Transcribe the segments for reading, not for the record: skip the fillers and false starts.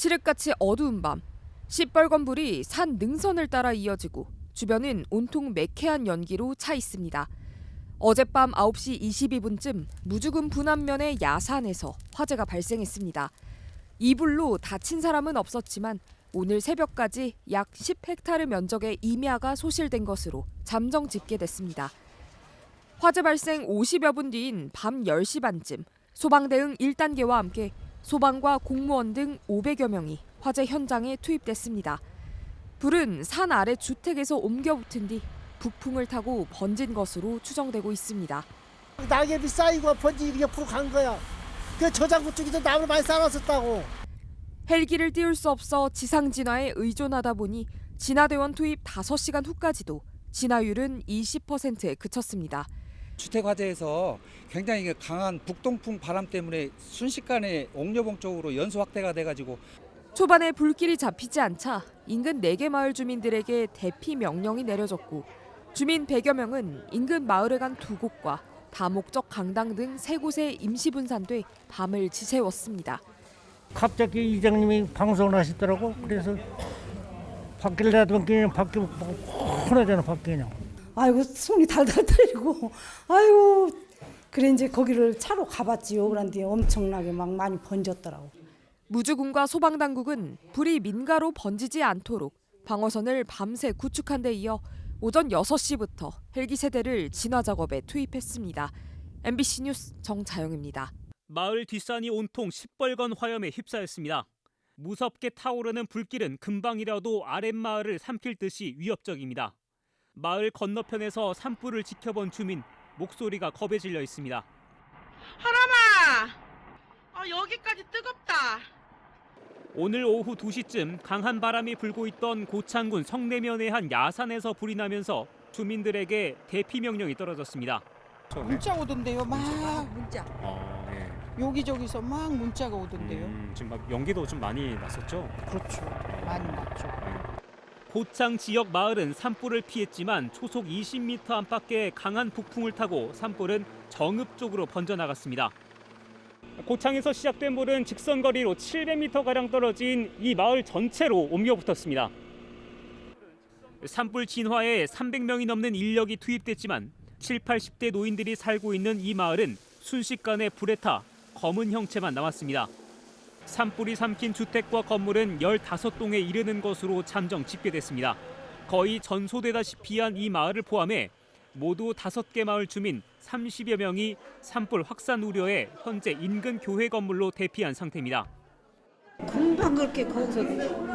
칠흑같이 어두운 밤, 시뻘건 불이 산 능선을 따라 이어지고 주변은 온통 매캐한 연기로 차 있습니다. 어젯밤 9시 22분쯤 무주군 분안면의 야산에서 화재가 발생했습니다. 이 불로 다친 사람은 없었지만 오늘 새벽까지 약 10헥타르 면적의 임야가 소실된 것으로 잠정 집계됐습니다. 화재 발생 50여 분 뒤인 밤 10시 반쯤 소방대응 1단계와 함께 소방과 공무원 등 500여 명이 화재 현장에 투입됐습니다. 불은 산 아래 주택에서 옮겨 붙은 뒤 북풍을 타고 번진 것으로 추정되고 있습니다. 낙엽이 쌓이고 번지 옆으로 간 거야. 그 저장고 쪽에서 나무를 많이 쌓아놨었다고. 헬기를 띄울 수 없어 지상 진화에 의존하다 보니 진화대원 투입 5시간 후까지도 진화율은 20%에 그쳤습니다. 주택 화재에서 굉장히 강한 북동풍 바람 때문에 순식간에 옥녀봉 쪽으로 연소 확대가 돼가지고 초반에 불길이 잡히지 않자 인근 4개 마을 주민들에게 대피 명령이 내려졌고 주민 100여 명은 인근 마을에 간 2곳과 다목적 강당 등 3곳에 임시 분산돼 밤을 지새웠습니다. 갑자기 이장님이 방송을 하시더라고. 그래서 밖을 내다보면 그냥 밖에 훤하잖아, 밖에 그냥. 아이고 손이 달달 떨리고 아이고 그래 이제 거기를 차로 가봤지요. 그런데 엄청나게 막 많이 번졌더라고. 무주군과 소방당국은 불이 민가로 번지지 않도록 방어선을 밤새 구축한 데 이어 오전 6시부터 헬기 세대를 진화 작업에 투입했습니다. MBC 뉴스 정자영입니다. 마을 뒷산이 온통 시뻘건 화염에 휩싸였습니다. 무섭게 타오르는 불길은 금방이라도 아랫마을을 삼킬 듯이 위협적입니다. 마을 건너편에서 산불을 지켜본 주민, 목소리가 겁에 질려 있습니다. 하람아! 여기까지 뜨겁다. 오늘 오후 2시쯤 강한 바람이 불고 있던 고창군 성내면의 한 야산에서 불이 나면서 주민들에게 대피 명령이 떨어졌습니다. 문자 오던데요, 막 문자. 예. 여기저기서 막 문자가 오던데요. 지금 막 연기도 좀 많이 났었죠? 그렇죠. 많이 났죠. 고창 지역 마을은 산불을 피했지만 초속 20m 안팎의 강한 북풍을 타고 산불은 정읍 쪽으로 번져나갔습니다. 고창에서 시작된 불은 직선거리로 700m가량 떨어진 이 마을 전체로 옮겨붙었습니다. 산불 진화에 300명이 넘는 인력이 투입됐지만 7, 80대 노인들이 살고 있는 이 마을은 순식간에 불에 타 검은 형체만 남았습니다. 산불이 삼킨 주택과 건물은 15동에 이르는 것으로 잠정 집계됐습니다. 거의 전소되다시피 한 이 마을을 포함해 모두 5개 마을 주민 30여 명이 산불 확산 우려에 현재 인근 교회 건물로 대피한 상태입니다. 금방 그렇게 거기서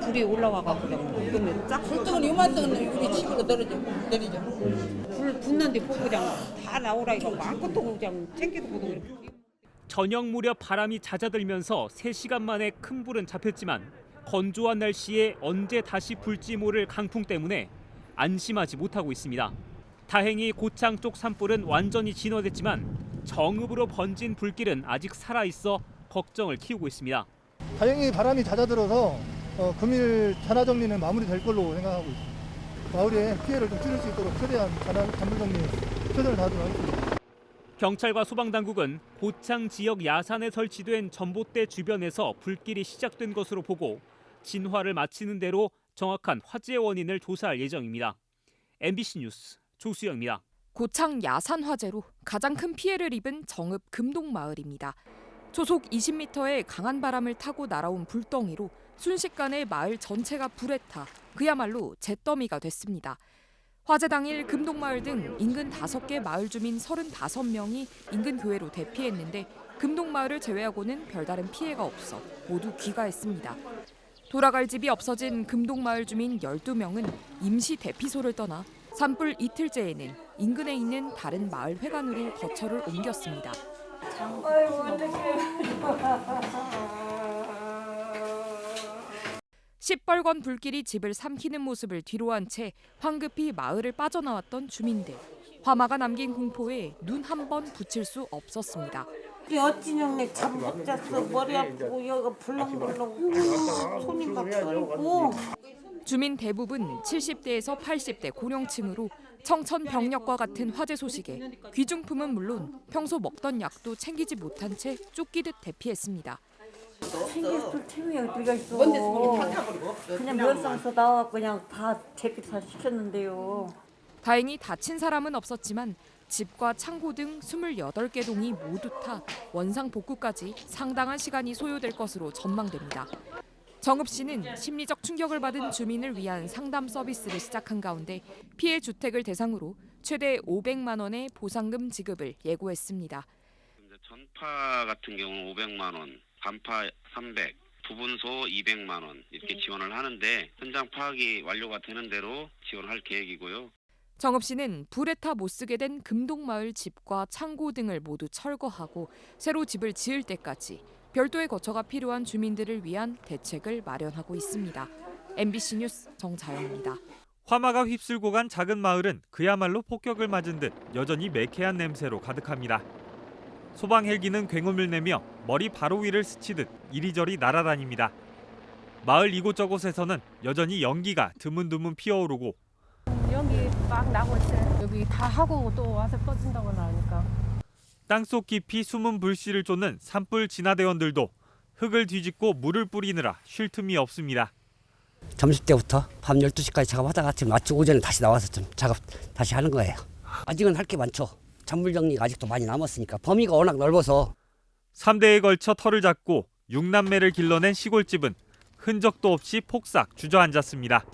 불이 올라와가지고 그냥 쫙 불떡은 요만큼은 우리 집으로 내리죠. 불 붙는 데 보고 그냥 다 나오라 이거 아무것도 그냥 챙기도 못하고. 저녁 무렵 바람이 잦아들면서 3시간 만에 큰 불은 잡혔지만 건조한 날씨에 언제 다시 불지 모를 강풍 때문에 안심하지 못하고 있습니다. 다행히 고창 쪽 산불은 완전히 진화됐지만 정읍으로 번진 불길은 아직 살아있어 걱정을 키우고 있습니다. 다행히 바람이 잦아들어서 금일 잔화 정리는 마무리될 걸로 생각하고 있습니다. 마을의 피해를 좀 줄일 수 있도록 최대한 잔불 정리 최선을 다하도록 하겠습니다. 경찰과 소방당국은 고창 지역 야산에 설치된 전봇대 주변에서 불길이 시작된 것으로 보고 진화를 마치는 대로 정확한 화재 원인을 조사할 예정입니다. MBC 뉴스 조수영입니다. 고창 야산 화재로 가장 큰 피해를 입은 정읍 금동마을입니다. 초속 20m의 강한 바람을 타고 날아온 불덩이로 순식간에 마을 전체가 불에 타 그야말로 잿더미가 됐습니다. 화재 당일 금동마을 등 인근 5개 마을 주민 35명이 인근 교회로 대피했는데 금동마을을 제외하고는 별다른 피해가 없어 모두 귀가했습니다. 돌아갈 집이 없어진 금동마을 주민 12명은 임시 대피소를 떠나 산불 이틀째에는 인근에 있는 다른 마을 회관으로 거처를 옮겼습니다. 시뻘건 불길이 집을 삼키는 모습을 뒤로한 채 황급히 마을을 빠져나왔던 주민들. 화마가 남긴 공포에 눈 한 번 붙일 수 없었습니다. 우리 어찌냐면 잠 못 잤어. 머리 아프고 여기가 불렁불렁 손이 막 떨고. 주민 대부분 70대에서 80대 고령층으로 청천벽력과 같은 화재 소식에 귀중품은 물론 평소 먹던 약도 챙기지 못한 채 쫓기듯 대피했습니다. 챙길 채무가 어디가 있어. 그냥 면상에서 나와 그냥 다 제끼 다 시켰는데요. 다행히 다친 사람은 없었지만 집과 창고 등 28개 동이 모두 타 원상 복구까지 상당한 시간이 소요될 것으로 전망됩니다. 정읍 씨는 심리적 충격을 받은 주민을 위한 상담 서비스를 시작한 가운데 피해 주택을 대상으로 최대 500만 원의 보상금 지급을 예고했습니다. 전파 같은 경우는 500만 원, 반파 300, 부분소 200만 원 이렇게 지원을 하는데 현장 파악이 완료가 되는 대로 지원할 계획이고요. 정읍 씨는 불에 타 못 쓰게 된 금동마을 집과 창고 등을 모두 철거하고 새로 집을 지을 때까지 별도의 거처가 필요한 주민들을 위한 대책을 마련하고 있습니다. MBC 뉴스 정자영입니다. 화마가 휩쓸고 간 작은 마을은 그야말로 폭격을 맞은 듯 여전히 매캐한 냄새로 가득합니다. 소방 헬기는 굉음을 내며 머리 바로 위를 스치듯 이리저리 날아다닙니다. 마을 이곳저곳에서는 여전히 연기가 드문드문 피어오르고 연기 막 나고 있어요. 여기 다 하고 또 와서 꺼진다고 하니까. 땅속 깊이 숨은 불씨를 쫓는 산불 진화대원들도 흙을 뒤집고 물을 뿌리느라 쉴 틈이 없습니다. 점심때부터 밤 12시까지 작업하다가 지금 아침 오전에 다시 나와서 좀 작업 다시 하는 거예요. 아직은 할 게 많죠. 잔불 정리가 아직도 많이 남았으니까 범위가 워낙 넓어서 3대에 걸쳐 터를 잡고 6남매를 길러낸 시골집은 흔적도 없이 폭삭 주저앉았습니다.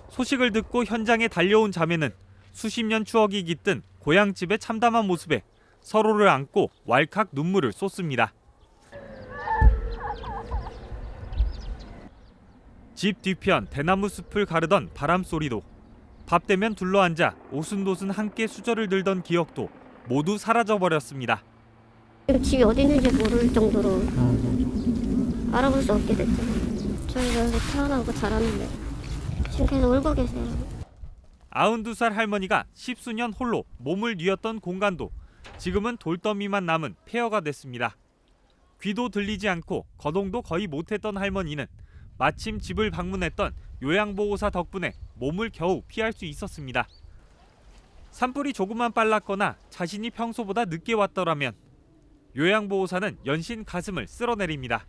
소식을 듣고 현장에 달려온 자매는 수십 년 추억이 깃든 고향집의 참담한 모습에 서로를 안고 왈칵 눈물을 쏟습니다. 집 뒤편 대나무 숲을 가르던 바람 소리도 밥 되면 둘러앉아 오순도순 함께 수저를 들던 기억도 모두 사라져버렸습니다. 집이 어디 있는지 모를 정도로 알아볼 수 없게 됐죠. 저희가 여기 태어나고 자랐는데 지금 계속 울고 계세요. 92살 할머니가 십수년 홀로 몸을 뉘었던 공간도 지금은 돌더미만 남은 폐허가 됐습니다. 귀도 들리지 않고 거동도 거의 못했던 할머니는 마침 집을 방문했던 요양보호사 덕분에 몸을 겨우 피할 수 있었습니다. 산불이 조금만 빨랐거나 자신이 평소보다 늦게 왔더라면 요양보호사는 연신 가슴을 쓸어내립니다.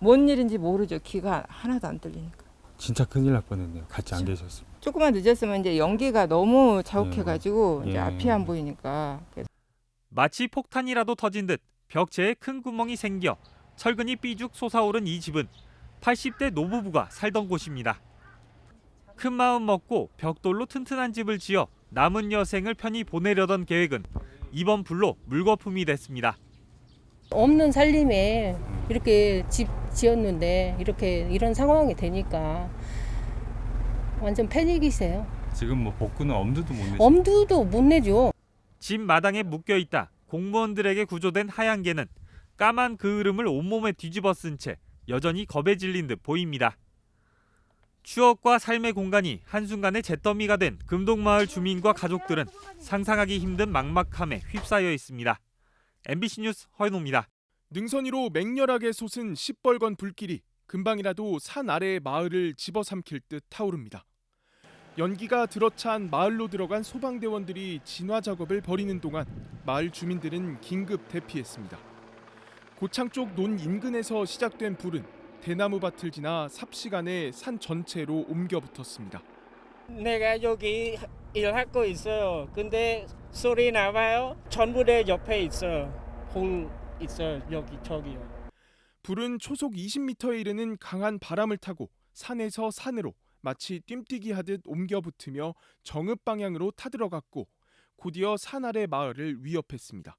뭔 일인지 모르죠. 귀가 하나도 안 들리니까. 진짜 큰일 날 뻔했네요. 같이 안 계셨으면. 조금만 늦었으면 이제 연기가 너무 자욱해가지고 예. 이제 앞이 안 보이니까. 마치 폭탄이라도 터진 듯 벽체에 큰 구멍이 생겨 철근이 삐죽 솟아오른 이 집은 80대 노부부가 살던 곳입니다. 큰 마음 먹고 벽돌로 튼튼한 집을 지어 남은 여생을 편히 보내려던 계획은 이번 불로 물거품이 됐습니다. 없는 살림에 이렇게 집 지었는데 이런 상황이 되니까 완전 패닉이세요. 지금 뭐 복구는 엄두도 못 내죠. 엄두도 못 내죠. 집 마당에 묶여있다 공무원들에게 구조된 하얀 개는 까만 그 흐름을 온몸에 뒤집어 쓴 채 여전히 겁에 질린 듯 보입니다. 추억과 삶의 공간이 한순간에 잿더미가 된 금동마을 주민과 가족들은 상상하기 힘든 막막함에 휩싸여 있습니다. MBC 뉴스 허인호입니다. 능선 위로 맹렬하게 솟은 시뻘건 불길이 금방이라도 산 아래의 마을을 집어삼킬 듯 타오릅니다. 연기가 들어찬 마을로 들어간 소방대원들이 진화 작업을 벌이는 동안 마을 주민들은 긴급 대피했습니다. 고창 쪽 논 인근에서 시작된 불은 대나무 밭을 지나 삽시간에 산 전체로 옮겨 붙었습니다. 내가 여기 일할 거 있어요. 근데 소리 나와요. 전부대 옆에 있어요. 홀 있어요. 여기 저기요. 불은 초속 20m에 이르는 강한 바람을 타고 산에서 산으로 마치 뜀뛰기 하듯 옮겨 붙으며 정읍 방향으로 타들어갔고 곧이어 산 아래 마을을 위협했습니다.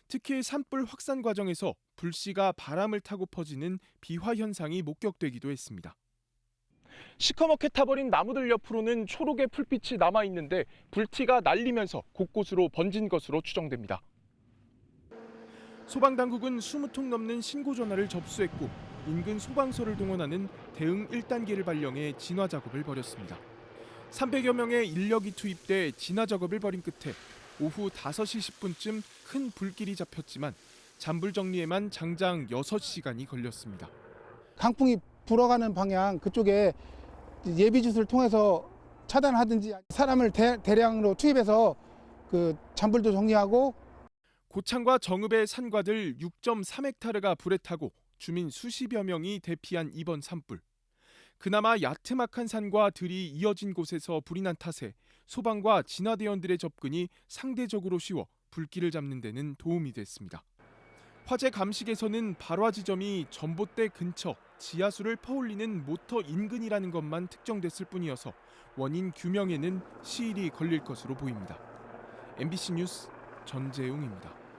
특히 산불 확산 과정에서 불씨가 바람을 타고 퍼지는 비화 현상이 목격되기도 했습니다. 시커멓게 타버린 나무들 옆으로는 초록의 불빛이 남아있는데 불티가 날리면서 곳곳으로 번진 것으로 추정됩니다. 소방당국은 20통 넘는 신고 전화를 접수했고 인근 소방서를 동원하는 대응 1단계를 발령해 진화 작업을 벌였습니다. 300여 명의 인력이 투입돼 진화 작업을 벌인 끝에 오후 5시 10분쯤 큰 불길이 잡혔지만 잔불 정리에만 장장 6시간이 걸렸습니다. 강풍이 불어가는 방향 그쪽에 예비주스를 통해서 차단하든지 사람을 대량으로 투입해서 그 잔불도 정리하고 고창과 정읍의 산과들 6.3헥타르가 불에 타고 주민 수십여 명이 대피한 이번 산불. 그나마 야트막한 산과 들이 이어진 곳에서 불이 난 탓에 소방과 진화대원들의 접근이 상대적으로 쉬워 불길을 잡는 데는 도움이 됐습니다. 화재 감식에서는 발화 지점이 전봇대 근처 지하수를 퍼올리는 모터 인근이라는 것만 특정됐을 뿐이어서 원인 규명에는 시일이 걸릴 것으로 보입니다. MBC 뉴스 전재웅입니다.